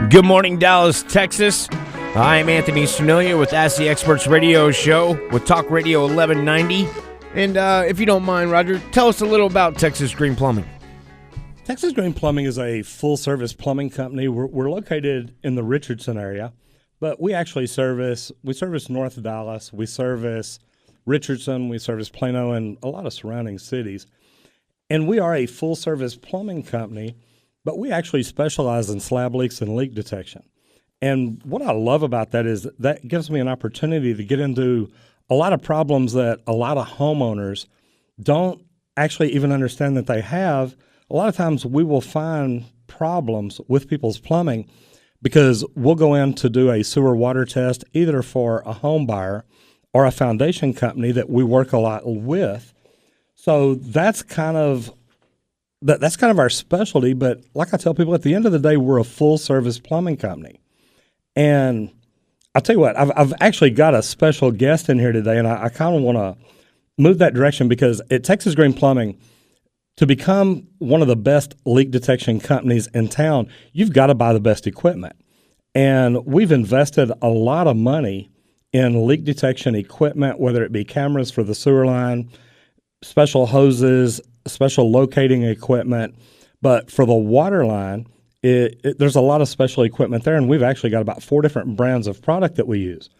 Good morning, Dallas, Texas. I'm Anthony Cernelia with Ask the Experts Radio Show with Talk Radio 1190. And if you don't mind, Roger, tell us a little about Texas Green Plumbing. Texas Green Plumbing is a full-service plumbing company. We're located in the Richardson area, but we actually service north of Dallas. We service Richardson. We service Plano and a lot of surrounding cities. And we are a full-service plumbing company, but we actually specialize in slab leaks and leak detection. And what I love about that is that gives me an opportunity to get into a lot of problems that a lot of homeowners don't actually even understand that they have. A lot of times we will find problems with people's plumbing because we'll go in to do a sewer water test either for a home buyer or a foundation company that we work a lot with. So that's kind of our specialty. But like I tell people, at the end of the day, we're a full-service plumbing company. And I'll tell you what, I've actually got a special guest in here today, and I kind of want to move that direction because at Texas Green Plumbing, to become one of the best leak detection companies in town, you've got to buy the best equipment. And we've invested a lot of money in leak detection equipment, whether it be cameras for the sewer line, special hoses, special locating equipment. But for the water line, there's a lot of special equipment there, and we've actually got about 4 different brands of product that we use.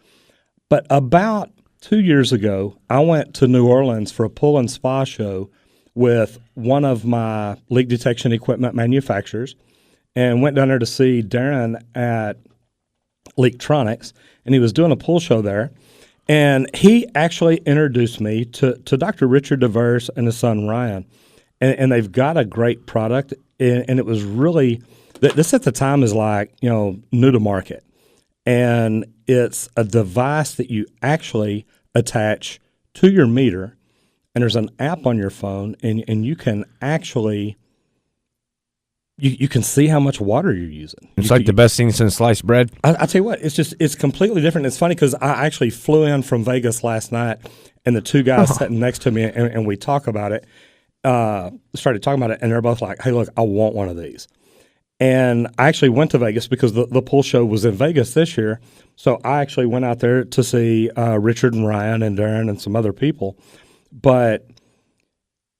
But about 2 years ago, I went to New Orleans for a pool and spa show with one of my leak detection equipment manufacturers and went down there to see Darren at Leaktronics, and he was doing a pool show there. And he actually introduced me to Dr. Richard DeVerse and his son Ryan. And they've got a great product, and it was really – this at the time is like, new to market. And it's a device that you actually attach to your meter, and there's an app on your phone, and you can actually you can see how much water you're using. It's like the best thing since sliced bread. I tell you what, it's completely different. It's funny because I actually flew in from Vegas last night, and the 2 guys sitting next to me, and we talk about it, started talking about it, and they're both like, hey, look, I want one of these. And I actually went to Vegas because the pool show was in Vegas this year. So I actually went out there to see Richard and Ryan and Darren and some other people. But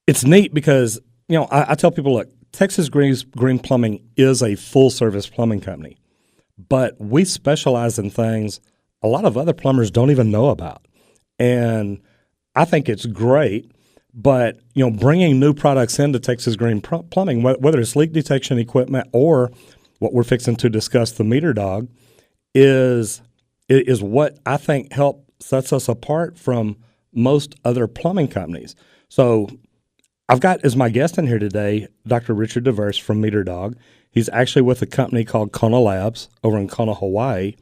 it's neat because, I tell people, look, Texas Green Plumbing is a full-service plumbing company. But we specialize in things a lot of other plumbers don't even know about. And I think it's great. But, bringing new products into Texas Green Plumbing, whether it's leak detection equipment or what we're fixing to discuss, the meter dog, is what I think sets us apart from most other plumbing companies. So I've got as my guest in here today, Dr. Richard DeVerse from Meter Dog. He's actually with a company called Kona Labs over in Kona, Hawaii.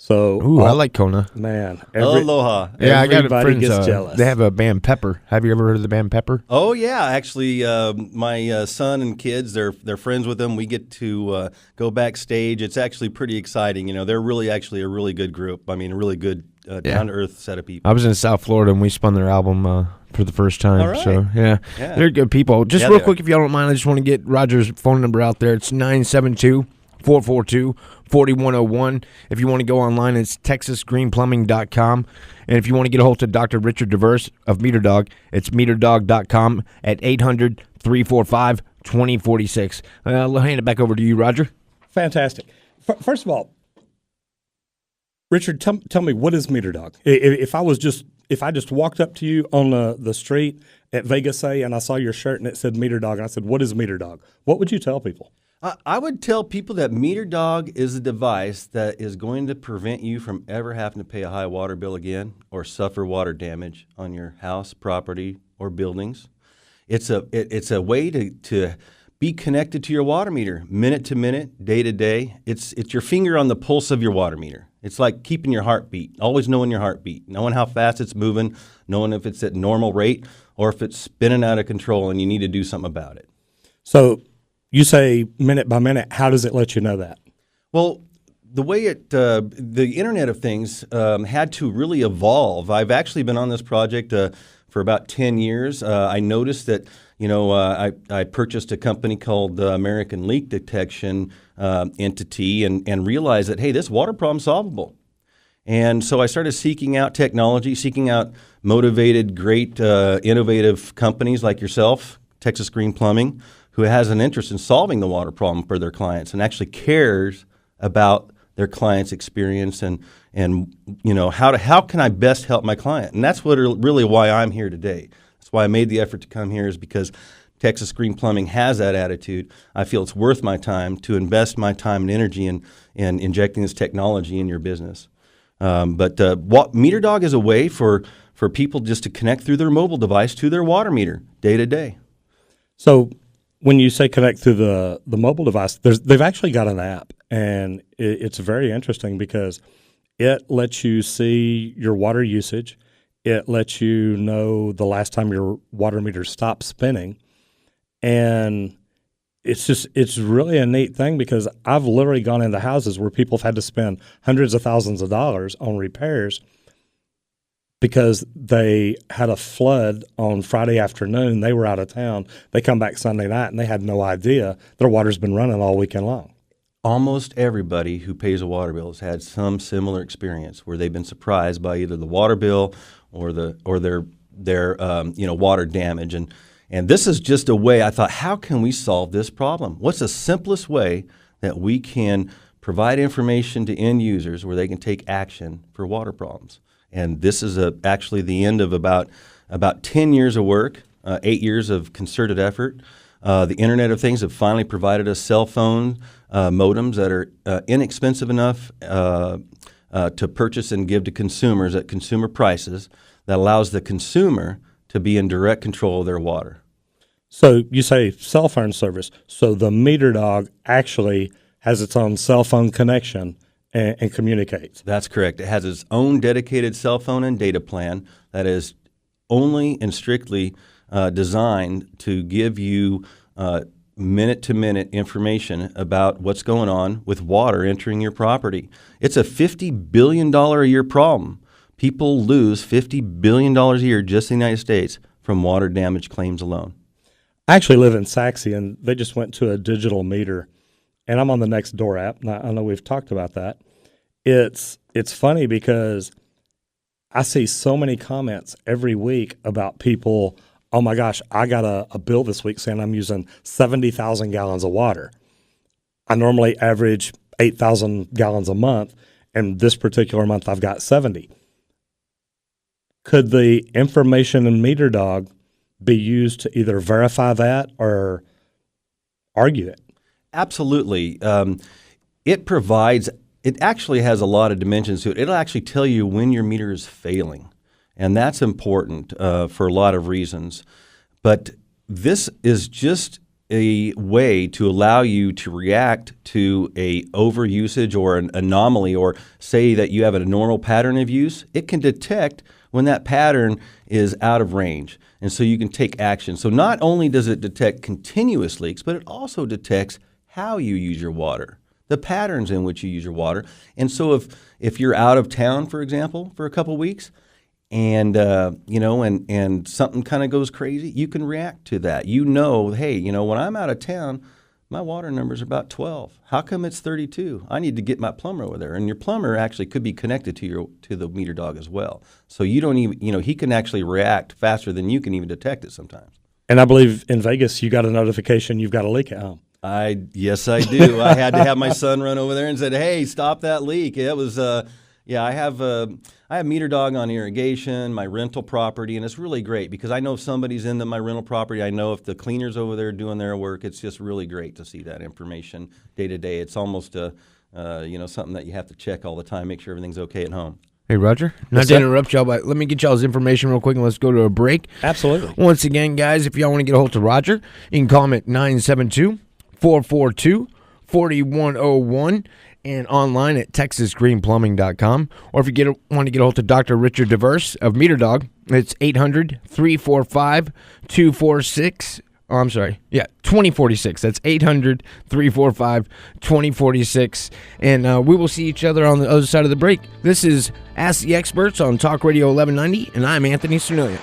So, I like Kona. Man. Aloha. Yeah, I got a friend gets jealous. They have a band Pepper. Have you ever heard of the band Pepper? Oh, yeah. Actually, my son and kids, they're friends with them. We get to go backstage. It's actually pretty exciting. They're really actually a really good group. I mean, a really good down-to-earth set of people. I was in South Florida, and we spun their album for the first time. All right. So, yeah, they're good people. Just real quick, if y'all don't mind, I just want to get Roger's phone number out there. It's 972-442-4101. If you want to go online, it's texasgreenplumbing.com. And if you want to get a hold of Dr. Richard DeVerse of Meter Dog, it's meterdog.com at 800-345-2046. I'll hand it back over to you, Roger. Fantastic. First of all, Richard, tell me, what is Meter Dog? If I just walked up to you on the street at Vegas, say, and I saw your shirt and it said Meter Dog, and I said, what is Meter Dog? What would you tell people? I would tell people that Meter Dog is a device that is going to prevent you from ever having to pay a high water bill again or suffer water damage on your house, property, or buildings. It's a way to be connected to your water meter, minute to minute, day to day. It's your finger on the pulse of your water meter. It's like keeping your heartbeat, always knowing your heartbeat, knowing how fast it's moving, knowing if it's at normal rate or if it's spinning out of control and you need to do something about it. So you say minute by minute. How does it let you know that? Well, the way the Internet of Things had to really evolve. I've actually been on this project for about 10 years. I noticed that I purchased a company called the American Leak Detection entity and realized that, hey, this water problem's solvable. And so I started seeking out technology, seeking out motivated, great, innovative companies like yourself, Texas Green Plumbing, who has an interest in solving the water problem for their clients and actually cares about their client's experience and how can I best help my client? And that's really why I'm here today. That's why I made the effort to come here, is because Texas Green Plumbing has that attitude. I feel it's worth my time to invest my time and energy in injecting this technology in your business. But MeterDog is a way for people just to connect through their mobile device to their water meter day to day. So when you say connect through the mobile device, they've actually got an app, and it's very interesting because it lets you see your water usage. It lets you know the last time your water meter stopped spinning. And it's really a neat thing because I've literally gone into houses where people have had to spend hundreds of thousands of dollars on repairs because they had a flood on Friday afternoon. They were out of town. They come back Sunday night, and they had no idea their water's been running all weekend long. Almost everybody who pays a water bill has had some similar experience where they've been surprised by either the water bill or their water damage. And this is just a way I thought, how can we solve this problem? What's the simplest way that we can provide information to end users where they can take action for water problems? And this is actually the end of about 10 years of work, 8 years of concerted effort. The Internet of Things have finally provided us cell phone modems that are inexpensive enough to purchase and give to consumers at consumer prices that allows the consumer to be in direct control of their water. So you say cell phone service. So the MeterDog actually has its own cell phone connection and communicates. That's correct. It has its own dedicated cell phone and data plan that is only and strictly designed to give you minute-to-minute information about what's going on with water entering your property. It's a $50 billion a year problem. People lose $50 billion a year just in the United States from water damage claims alone. I actually live in Saxe, and they just went to a digital meter, and I'm on the Nextdoor app. And I know we've talked about that. It's funny because I see so many comments every week about people, oh my gosh, I got a bill this week saying I'm using 70,000 gallons of water. I normally average 8,000 gallons a month, and this particular month I've got 70. Could the information in MeterDog be used to either verify that or argue it? Absolutely. It actually has a lot of dimensions to it. It'll actually tell you when your meter is failing, and that's important for a lot of reasons. But this is just a way to allow you to react to a overusage or an anomaly, or say that you have a normal pattern of use. It can detect when that pattern is out of range, and so you can take action. So not only does it detect continuous leaks, but it also detects how you use your water, the patterns in which you use your water. And so if you're out of town, for example, for a couple of weeks, and something kind of goes crazy, you can react to that. Hey, when I'm out of town, my water number's about 12. How come it's 32? I need to get my plumber over there. And your plumber actually could be connected to the MeterDog as well. So you don't even, he can actually react faster than you can even detect it sometimes. And I believe in Vegas, you got a notification you've got a leak at home. Yes, I do. I had to have my son run over there and said, "Hey, stop that leak." It was, I have MeterDog on irrigation, my rental property, and it's really great because I know if somebody's in my rental property. I know if the cleaner's over there doing their work. It's just really great to see that information day to day. It's almost something that you have to check all the time, make sure everything's okay at home. Hey, Roger, not to interrupt y'all, but let me get y'all's information real quick and let's go to a break. Absolutely. Once again, guys, if y'all want to get a hold of Roger, you can call him at 972-442-4101 and online at texasgreenplumbing.com. Or if you want to get a hold of Dr. Richard DeVerse of MeterDog, it's 800-345-246. Oh, I'm sorry. Yeah, 2046. That's 800-345-2046. And we will see each other on the other side of the break. This is Ask the Experts on Talk Radio 1190, and I'm Anthony Cernelia.